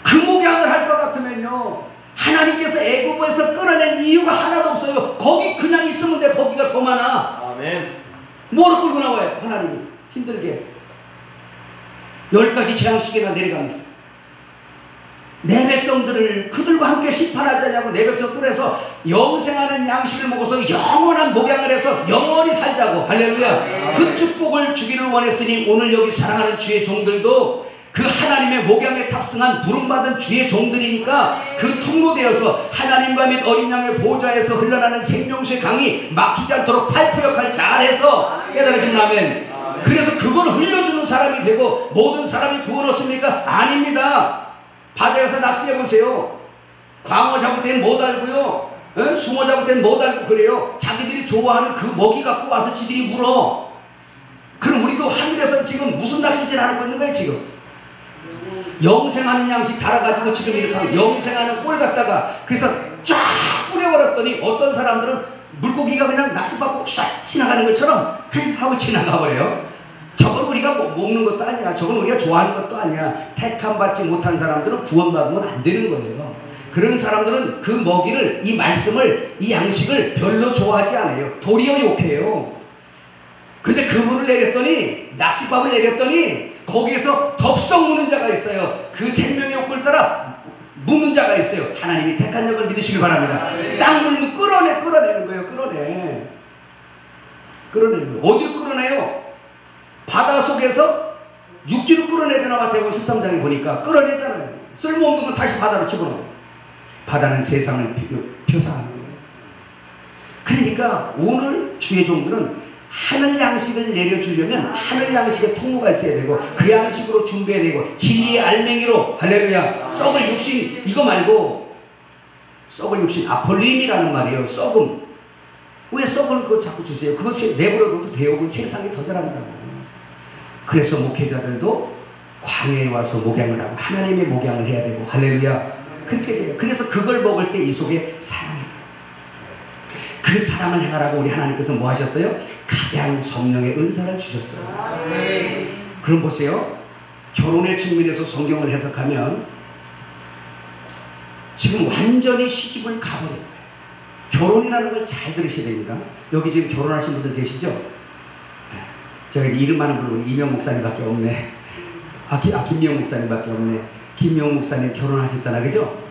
그 목양을 할 것 같으면요 하나님께서 애굽에서 끌어낸 이유가 하나도 없어요. 거기 그냥 있으면 돼. 거기가 더 많아. 아멘. 뭐로 끌고 나와요? 하나님이 힘들게 10가지 재앙식이나 내려가면서 내 백성들을 그들과 함께 심판하자냐고 내 백성 끌어서 영생하는 양식을 먹어서 영원한 목양을 해서 영원히 살자고. 할렐루야. 그 축복을 주기를 원했으니 오늘 여기 사랑하는 주의 종들도 그 하나님의 목양에 탑승한 부름받은 주의 종들이니까 그 통로되어서 하나님과 및 어린 양의 보좌에서 흘러나는 생명수의 강이 막히지 않도록 파이프 역할 잘해서 깨달아진 아멘. 그래서 그걸 흘려주는 사람이 되고 모든 사람이 구원 얻습니까? 아닙니다. 바다에 가서 낚시해보세요. 광어 잡을 땐 못 알고요, 숭어 잡을 땐 못 알고 그래요. 자기들이 좋아하는 그 먹이 갖고 와서 지들이 물어. 그럼 우리도 하늘에서 지금 무슨 낚시질 하고 있는 거예요 지금? 영생하는 양식 달아가지고 지금 이렇게 하고 영생하는 꼴 갖다가 그래서 쫙 뿌려버렸더니 어떤 사람들은 물고기가 그냥 낚시받고 싹 지나가는 것처럼 하고 지나가 버려요. 저걸 우리가 우리가 먹는 것도 아니야. 저건 우리가 좋아하는 것도 아니야. 택함 받지 못한 사람들은 구원받으면 안 되는 거예요. 그런 사람들은 그 먹이를, 이 말씀을, 이 양식을 별로 좋아하지 않아요. 도리어 욕해요. 근데 그물을 내렸더니, 낚싯밥을 내렸더니 거기에서 덥석 무는 자가 있어요. 그 생명의 욕구를 따라 무는 자가 있어요. 하나님이 택한 적을 믿으시길 바랍니다. 딱 물면 끌어내는 거예요. 끌어내는 거예요. 어디로 끌어내요? 바다 속에서 육지로 끌어내잖아. 마태복음 13장에 보니까 끌어내잖아요. 쓸모없는 건 다시 바다로 집어넣어요. 바다는 세상을 표상하는 거예요. 그러니까 오늘 주의 종들은 하늘 양식을 내려주려면 하늘 양식의 통로가 있어야 되고, 그 양식으로 준비해야 되고, 진리의 알맹이로, 할렐루야, 썩을 육신, 이거 말고 썩을 육신, 아폴림이라는 말이에요. 썩음. 왜 썩을 그거 자꾸 주세요? 그것이 내버려둬도 돼요. 세상이 더 잘한다고. 그래서 목회자들도 광야에 와서 목양을 하고 하나님의 목양을 해야 되고, 할렐루야, 그렇게 돼요. 그래서 그걸 먹을 때 이 속에 사랑이 돼요. 그 사랑을 행하라고 우리 하나님께서 뭐 하셨어요? 각양 성령의 은사를 주셨어요. 그럼 보세요. 결혼의 측면에서 성경을 해석하면 지금 완전히 시집을 가버린 거예요. 결혼이라는 걸 잘 들으셔야 됩니다. 여기 지금 결혼하신 분들 계시죠? 제가 이름 많은 분은 우리 이명 목사님밖에 없네. 김명 목사님밖에 없네. 김명 목사님 결혼하셨잖아, 그죠?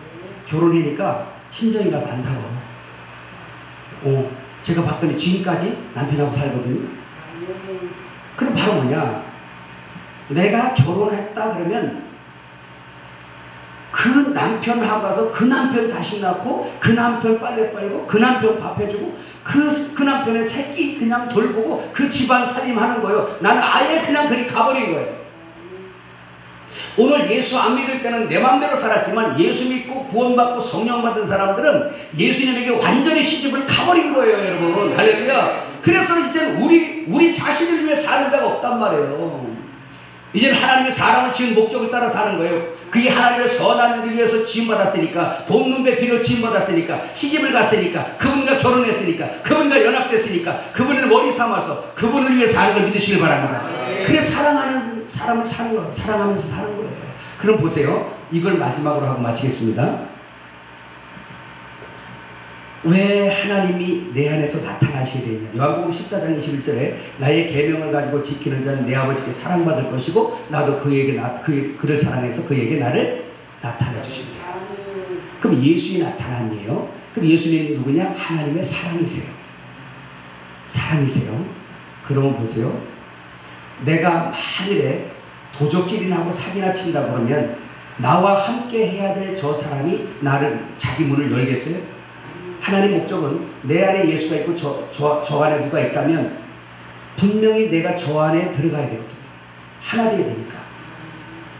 결혼하니까 친정에 가서 안 살아. 제가 봤더니 지금까지 남편하고 살거든요. 그럼 바로 뭐냐? 내가 결혼했다 그러면 그 남편하고 가서 그 남편 자식 낳고, 그 남편 빨래 빨고, 그 남편 밥 해주고, 그 남편의 새끼 그냥 돌보고 그 집안 살림하는 거예요. 나는 아예 그냥 그리 가버린 거예요. 오늘 예수 안 믿을 때는 내 마음대로 살았지만, 예수 믿고 구원받고 성령 받은 사람들은 예수님에게 완전히 시집을 가버린 거예요, 여러분. 할렐루야. 그래서 이제는 우리 자신을 위해 사는 자가 없단 말이에요. 이제는 하나님의 사람을 지은 목적을 따라 사는 거예요. 그게 하나님의 선한 일을 위해서 지음받았으니까, 돕는 배필로 지음받았으니까, 시집을 갔으니까, 그분과 결혼했으니까, 그분과 연합됐으니까, 그분을 머리 삼아서 그분을 위해 사는 걸 믿으시길 바랍니다. 그래서 사랑하는 사람을 사는 거예요. 사랑하면서 사는 거예요. 그럼 보세요. 이걸 마지막으로 하고 마치겠습니다. 왜 하나님이 내 안에서 나타나시게 되냐? 요한복음 14장 21절에 나의 계명을 가지고 지키는 자는 내 아버지께 사랑받을 것이고, 나도 그를 사랑해서 그에게 나를 나타내 주십니다. 그럼 예수의 나타남이에요. 그럼 예수님은 누구냐? 하나님의 사랑이세요. 사랑이세요. 그러면 보세요. 내가 만일에 도적질이나 하고 사기나 친다 그러면 나와 함께 해야 될 저 사람이 나를, 자기 문을 열겠어요? 하나님 목적은 내 안에 예수가 있고 저 안에 누가 있다면 분명히 내가 저 안에 들어가야 되거든요. 하나 되어야 되니까.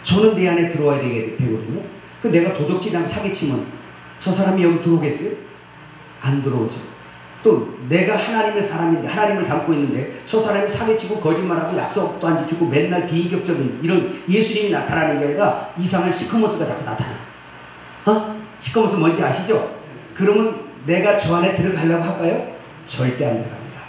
저는 내 안에 들어와야 되거든요. 그 내가 도적질이랑 사기치면 저 사람이 여기 들어오겠어요? 안 들어오죠. 또 내가 하나님의 사람인데, 하나님을 닮고 있는데 저 사람이 사기치고 거짓말하고 약속도 안 지키고 맨날 비인격적인 이런 예수님이 나타나는 게 아니라 이상한 시커머스가 자꾸 나타나. 시커머스 뭔지 아시죠? 그러면 내가 저 안에 들어가려고 할까요? 절대 안 들어갑니다.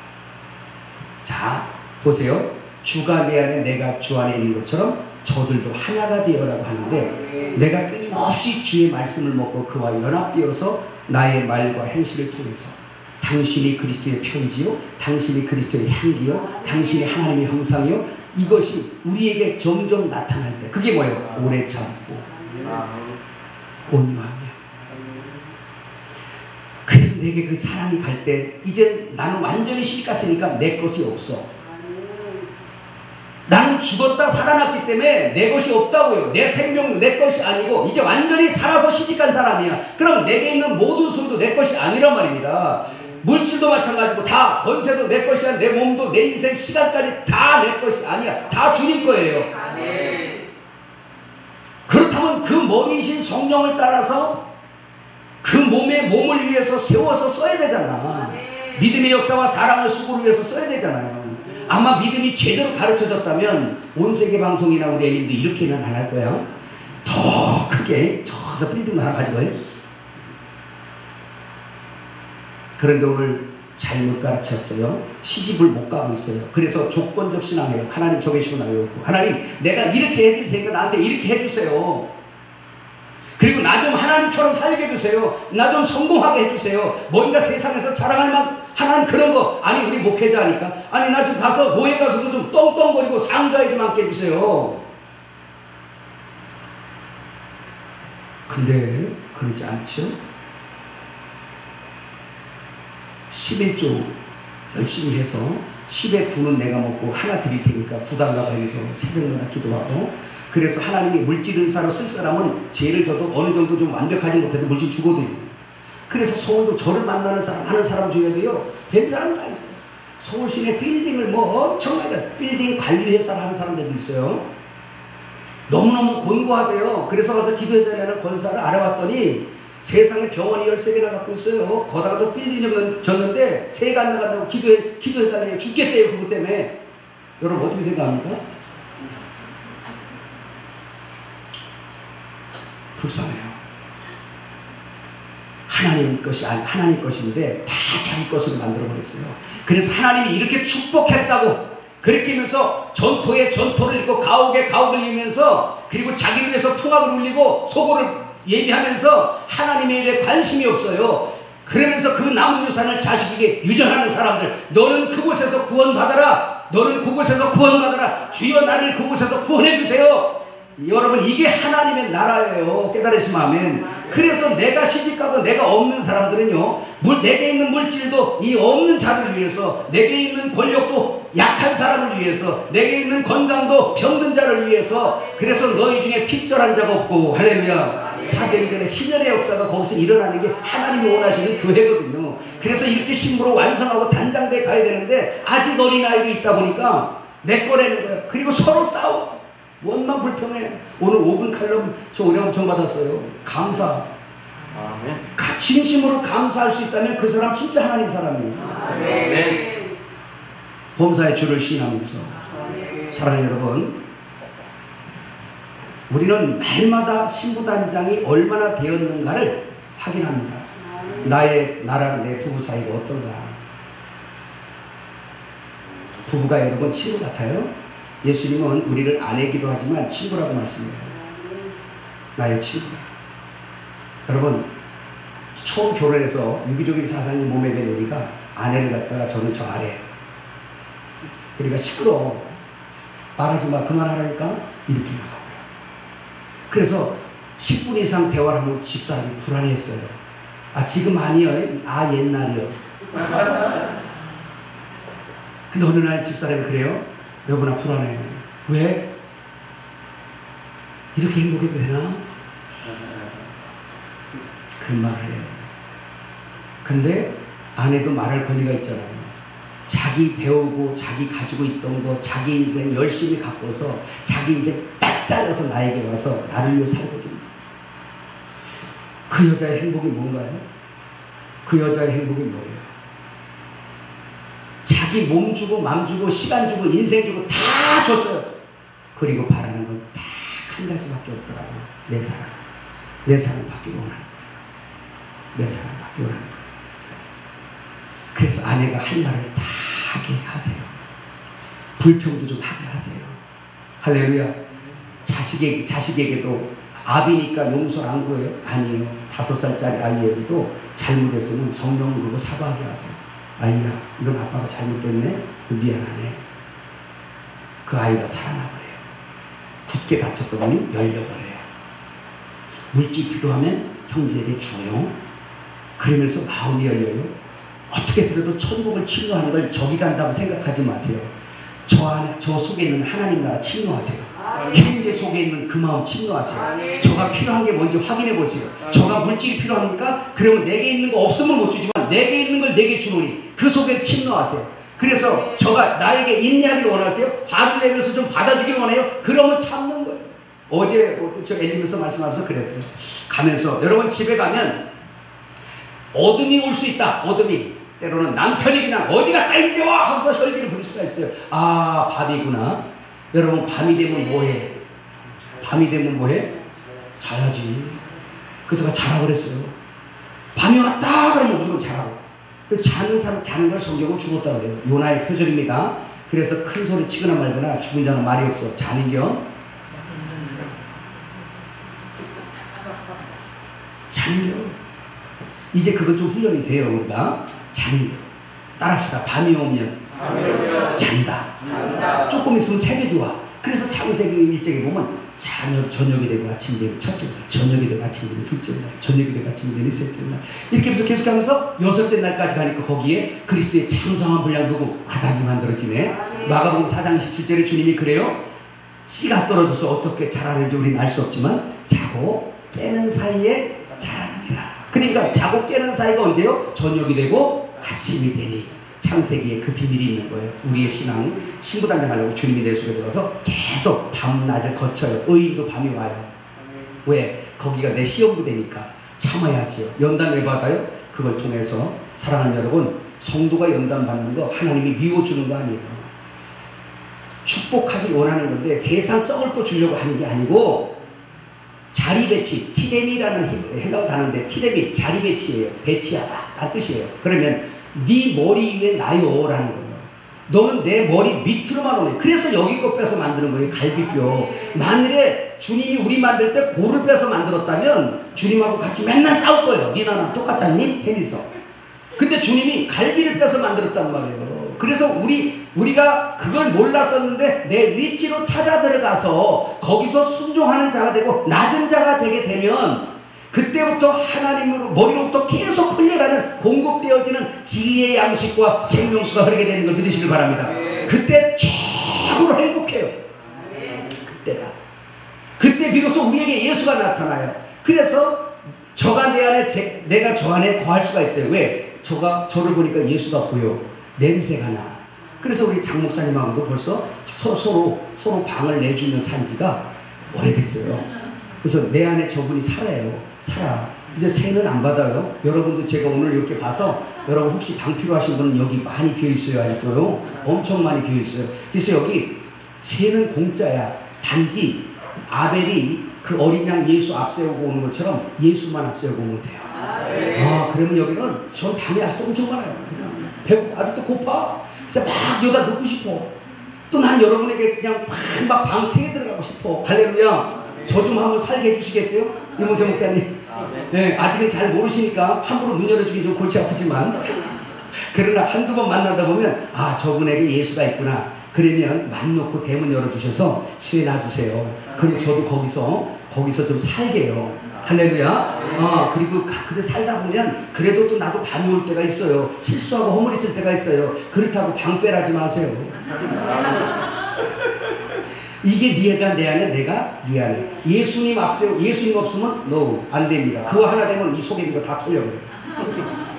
자, 보세요. 주가 내 안에, 내가 주 안에 있는 것처럼 저들도 하나가 되어라고 하는데, 내가 끊임없이 주의 말씀을 먹고 그와 연합되어서 나의 말과 행실을 통해서 당신이 그리스도의 편지요, 당신이 그리스도의 향기요, 당신이 하나님의 형상이요, 이것이 우리에게 점점 나타날 때, 그게 뭐예요? 오래 참고 온유하며. 그래서 내게 그 사랑이 갈 때, 이제 나는 완전히 시집갔으니까 내 것이 없어. 나는 죽었다 살아났기 때문에 내 것이 없다고요. 내 생명 내 것이 아니고 이제 완전히 살아서 시집간 사람이야. 그러면 내게 있는 모든 소유도 내 것이 아니란 말입니다. 물질도 마찬가지고, 다 권세도 내 것이 아니야. 내 몸도, 내 인생 시간까지 다 내 것이 아니야. 다 주님 거예요. 그렇다면 그 머리이신 성령을 따라서 그 몸을 위해서 세워서 써야 되잖아. 믿음의 역사와 사랑의 수고를 위해서 써야 되잖아요. 아마 믿음이 제대로 가르쳐졌다면 온 세계 방송이나 우리 애님도 이렇게는 안 할 거야. 더 크게 저서 프리듬 하나 가지고요. 그런데 오늘 잘못 가르쳤어요. 시집을 못 가고 있어요. 그래서 조건적 신앙이에요. 하나님 저 계시고 나요 없고, 하나님 내가 이렇게 해드릴 테니까 나한테 이렇게 해주세요. 그리고 나 좀 하나님처럼 살게 해주세요. 나 좀 성공하게 해주세요. 뭔가 세상에서 자랑할 만한 그런 거. 아니 우리 목회자 하니까 아니 나 좀 가서 노예 가서도 좀 떵떵거리고 상자에 좀 앉게 해주세요. 근데 그러지 않죠. 11조 열심히 해서 10의 9는 내가 먹고 하나 드릴 테니까 9달러 가서 새벽마다 기도하고, 그래서 하나님이 물질 은사로 쓸 사람은 죄를 져도 어느 정도 좀 완벽하지 못해도 물질 주거든요. 그래서 서울도 저를 만나는 사람, 하는 사람 중에도요, 뵌 사람 다 있어요. 서울 시내 빌딩을 뭐 엄청나게 빌딩 관리 회사를 하는 사람들도 있어요. 너무너무 곤고하대요. 그래서 가서 기도해달라는 권사를 알아봤더니 세상에 병원이 13개나 갖고 있어요. 거다가도 빌딩 졌는데 새해가 안 나간다고 기도해달라고 죽겠대요. 그것 때문에. 여러분 어떻게 생각합니까? 불쌍해요. 하나님 것이 아니 하나님 것인데 다 자기 것으로 만들어버렸어요. 그래서 하나님이 이렇게 축복했다고 그렇게 하면서 전토에 전토를 읽고 가옥에 가옥을 이으면서, 그리고 자기를 위해서 풍악을 울리고 소고를 예비하면서 하나님의 일에 관심이 없어요. 그러면서 그 남은 유산을 자식에게 유전하는 사람들, 너는 그곳에서 구원받아라. 너는 그곳에서 구원받아라. 주여 나를 그곳에서 구원해 주세요. 여러분 이게 하나님의 나라예요. 깨달으시면 아멘. 그래서 내가 시집가고 내가 없는 사람들은요, 내게 있는 물질도 이 없는 자를 위해서, 내게 있는 권력도 약한 사람을 위해서, 내게 있는 건강도 병든 자를 위해서, 그래서 너희 중에 핍절한 자가 없고, 할렐루야. 사도행전의 희년의 역사가 거기서 일어나는 게 하나님이 원하시는 교회거든요. 그래서 이렇게 신부로 완성하고 단장대에 가야 되는데 아직 어린아이로 있다 보니까 내 거라는 거야. 그리고 서로 싸워. 원망 불평해. 오늘 5분 칼럼 저 은혜 엄청 받았어요. 감사. 아멘. 진심으로 감사할 수 있다면 그 사람 진짜 하나님 사람이에요. 아멘. 범사의 주를 시인하면서. 아멘. 사랑하는 여러분, 우리는 날마다 신부단장이 얼마나 되었는가를 확인합니다. 나랑 내 부부 사이가 어떤가. 부부가 여러분 친구 같아요. 예수님은 우리를 아내기도 하지만 친구라고 말씀해요. 나의 친구다. 여러분 처음 결혼해서 유기적인 사상이 몸에 밴 우리가 아내를 갖다가 저는 저 아래, 그러니까 시끄러워 말하지 마 그만하라니까 이렇게 나가고요. 그래서 10분 이상 대화를 하면 집사람이 불안해했어요. 아 지금 아니요. 아 옛날이요. 근데 어느 날 집사람이 그래요. 여보나 불안해. 왜? 이렇게 행복해도 되나? 그 말을 해요. 근데 아내도 말할 권리가 있잖아요. 자기 배우고 자기 가지고 있던 거 자기 인생 열심히 갖고서 자기 인생 딱 잘라서 나에게 와서 나를 위해 살거든요. 그 여자의 행복이 뭔가요? 그 여자의 행복이 뭐예요? 자기 몸 주고 맘 주고 시간 주고 인생 주고 다 줬어요. 그리고 바라는 건 딱 한 가지밖에 없더라고. 내 사랑. 내 사랑 받기 원하는 거예요. 내 사랑 받기 원하는 거예요. 그래서 아내가 할 말을 다 하게 하세요. 불평도 좀 하게 하세요. 할렐루야. 자식에게도 아비니까 용서를 안 구해요? 아니에요. 5살짜리 아이에게도 잘못했으면 성령을 그거 사과하게 하세요. 아이야, 이건 아빠가 잘못됐네? 미안하네. 그 아이가 살아나버려요. 굳게 다쳤던 분이 열려버려요. 물질 필요하면 형제에게 줘요. 그러면서 마음이 열려요. 어떻게 해서라도 천국을 침노하는 걸 저기 간다고 생각하지 마세요. 저 속에 있는 하나님 나라 침노하세요. 형제 속에 있는 그 마음 침노하세요. 저가 필요한 게 뭔지 확인해 보세요. 저가 물질이 필요합니까? 그러면 내게 있는 거 없으면 못 주지만 내게 있는 걸 내게 주노니 그 속에 침노하세요. 그래서 저가 나에게 인내하기를 원하세요? 화를 내면서 좀 받아주기를 원해요? 그러면 참는 거예요. 어제 저 엘리면서 말씀하면서 그랬어요. 가면서 여러분 집에 가면 어둠이 올 수 있다. 어둠이 때로는 남편이 그냥 어디 갔다 이제 와 하면서 혈기를 부릴 수가 있어요. 아 밤이구나. 여러분 밤이 되면 뭐해? 밤이 되면 뭐해? 자야지. 그래서 제가 자라고 그랬어요. 밤이 왔다 그러면 무조건 자라고. 그 자는 사람, 자는 걸 성경은 죽었다 그래요. 요나의 표절입니다. 그래서 큰 소리 치거나 말거나 죽은 자는 말이 없어. 자는겨. 자는겨. 이제 그것 좀 훈련이 돼요. 우리가 자는겨. 따라합시다. 밤이 오면 잔다. 조금 있으면 새벽이 와. 그래서 창세기 1장에 보면 저녁이 되고 아침이 되고 첫째 날, 저녁이 되고 아침이 되고 둘째 날, 저녁이 되고 아침이 되고 셋째 날, 이렇게 해서 계속하면서 여섯째 날까지 가니까 거기에 그리스도의 창성한 분량 누구? 아담이 만들어지네. 마가복음 4장 27절에 주님이 그래요. 씨가 떨어져서 어떻게 자라는지 우리는 알 수 없지만 자고 깨는 사이에 자라느니라. 그러니까 자고 깨는 사이가 언제요? 저녁이 되고 아침이 되니. 창세기에 그 비밀이 있는 거예요. 우리의 신앙 신부단장하려고 주님이 내 속에 들어서 계속 밤낮을 거쳐요. 의인도 밤이 와요. 왜? 거기가 내 시험부대니까 참아야지요. 연단 왜 받아요? 그걸 통해서 사랑하는 여러분, 성도가 연단 받는 거 하나님이 미워주는 거 아니에요. 축복하기 원하는 건데 세상 썩을 거 주려고 하는 게 아니고 자리 배치, 티뎀이라는 헬라어 단어인데 티뎀이 자리 배치예요. 배치하다 라는 뜻이에요. 그러면 네 머리 위에 나요 라는 거예요. 너는 내 머리 밑으로만 오네. 그래서 여기 거 빼서 만드는 거예요. 갈비뼈. 만일에 주님이 우리 만들 때 고를 빼서 만들었다면 주님하고 같이 맨날 싸울 거예요. 네 나랑 똑같지 않니? 헬리서. 근데 주님이 갈비를 빼서 만들었단 말이에요. 그래서 우리가 그걸 몰랐었는데 내 위치로 찾아 들어가서 거기서 순종하는 자가 되고 낮은 자가 되게 되면 그때부터 하나님으로 머리로부터 계속 흘러가는 공급되어지는 지혜의 양식과 생명수가 흐르게 되는 걸 믿으시길 바랍니다. 그때 최고로 행복해요. 그때 비로소 우리에게 예수가 나타나요. 그래서 저가 내 안에 내가 저 안에 거할 수가 있어요. 왜? 저를 보니까 예수가 보여. 냄새가 나. 그래서 우리 장 목사님하고도 벌써 서로 방을 내주는 산지가 오래됐어요. 그래서 내 안에 저분이 살아요. 이제 세는 안 받아요. 여러분도 제가 오늘 이렇게 봐서 여러분 혹시 방 필요하신 분은 여기 많이 비어있어요. 아직도요. 엄청 많이 비어있어요. 그래서 여기 세는 공짜야. 단지 아벨이 그 어린 양 예수 앞세우고 오는 것처럼 예수만 앞세우고 오면 돼요. 그러면 여기는 저 방이 아직도 엄청 많아요. 그냥 배고 아직도 고파. 그래서 막 여기다 넣고 싶어. 또 난 여러분에게 그냥 막 방 세게 들어가고 싶어. 할렐루야. 저 좀 한번 살게 해주시겠어요? 이문세 목사님. 네, 아직은 잘 모르시니까 함부로 문 열어주긴 좀 골치 아프지만 그러나 한두 번 만나다 보면 저분에게 예수가 있구나. 그러면 맘 놓고 대문 열어주셔서 수혜 놔주세요. 그럼 저도 거기서 좀 살게요. 할렐루야. 그리고 그래 살다 보면 그래도 또 나도 밤이 올 때가 있어요. 실수하고 허물 있을 때가 있어요. 그렇다고 방 빼라지 마세요. 이게 네가 내 안에, 내가 네 안에. 예수님 앞세워, 예수님 없으면 no, 안 됩니다. 그거 하나 되면 이 속에 있는 거 다 털려버려요.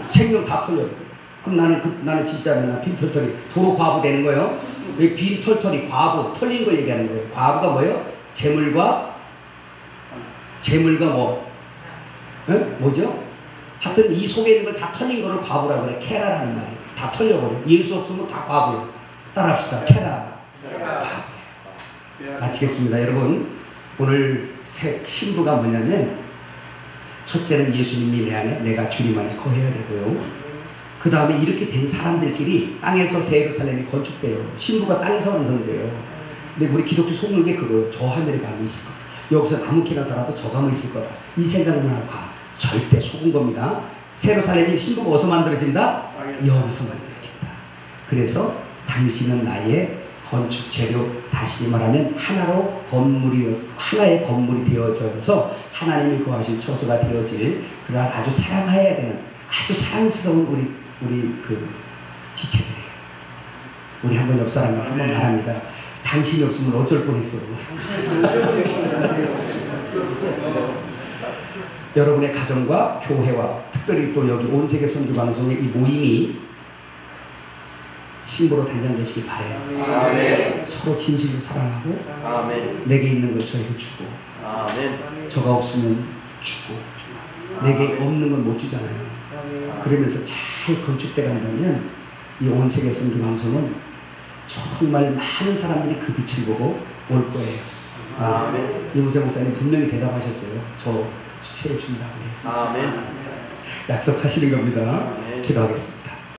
생명 다 털려버려요. 그럼 나는 진짜는 빈 털털이 도로 과부 되는 거예요. 왜 빈 털털이 과부, 털린 걸 얘기하는 거예요. 과부가 뭐예요? 재물과 뭐죠? 하여튼 이 속에 있는 걸 다 털린 거를 과부라고 해요. 케라라는 말이에요. 다 털려버려요. 예수 없으면 다 과부예요. 따라합시다. 케라. 과부. 마치겠습니다. 여러분, 오늘 신부가 뭐냐면 첫째는 예수님이 내 안에, 내가 주님 안에 거해야 되고요. 그 다음에 이렇게 된 사람들끼리 땅에서 새 예루살렘이 건축돼요. 신부가 땅에서 완성돼요. 근데 우리 기독교 속는 게 그거예요. 저 하늘에 가면 있을 거다. 여기서 아무렇게나 살아도 저 가면 있을 거다. 이 생각만 하고 절대 속은 겁니다. 새 예루살렘이 신부가 어디서 만들어진다? 여기서 만들어진다. 그래서 당신은 나의 건축 재료, 다시 말하면 하나의 건물이 되어져서 하나님이 거하신 처소가 되어질 그런 아주 사랑해야 되는 아주 사랑스러운 우리 그 지체들이에요. 우리 한번 옆 사람이 한번 말합니다. 당신이 없으면 어쩔 뻔했어. 여러분의 가정과 교회와 특별히 또 여기 온 세계 선교 방송의 이 모임이 신부로 단장되시기 바래요. 아멘. 서로 진실로 사랑하고 아멘. 내게 있는 걸 저에게 주고 아멘. 저가 없으면 주고 내게 없는 건 못 주잖아요. 그러면서 잘 건축돼 간다면 이 온 세계 선교 방송은 정말 많은 사람들이 그 빛을 보고 올 거예요. 아멘. 이문세 목사님 분명히 대답하셨어요. 저 새로 준다고 했어요. 아멘. 약속하시는 겁니다. 아멘. 기도하겠습니다.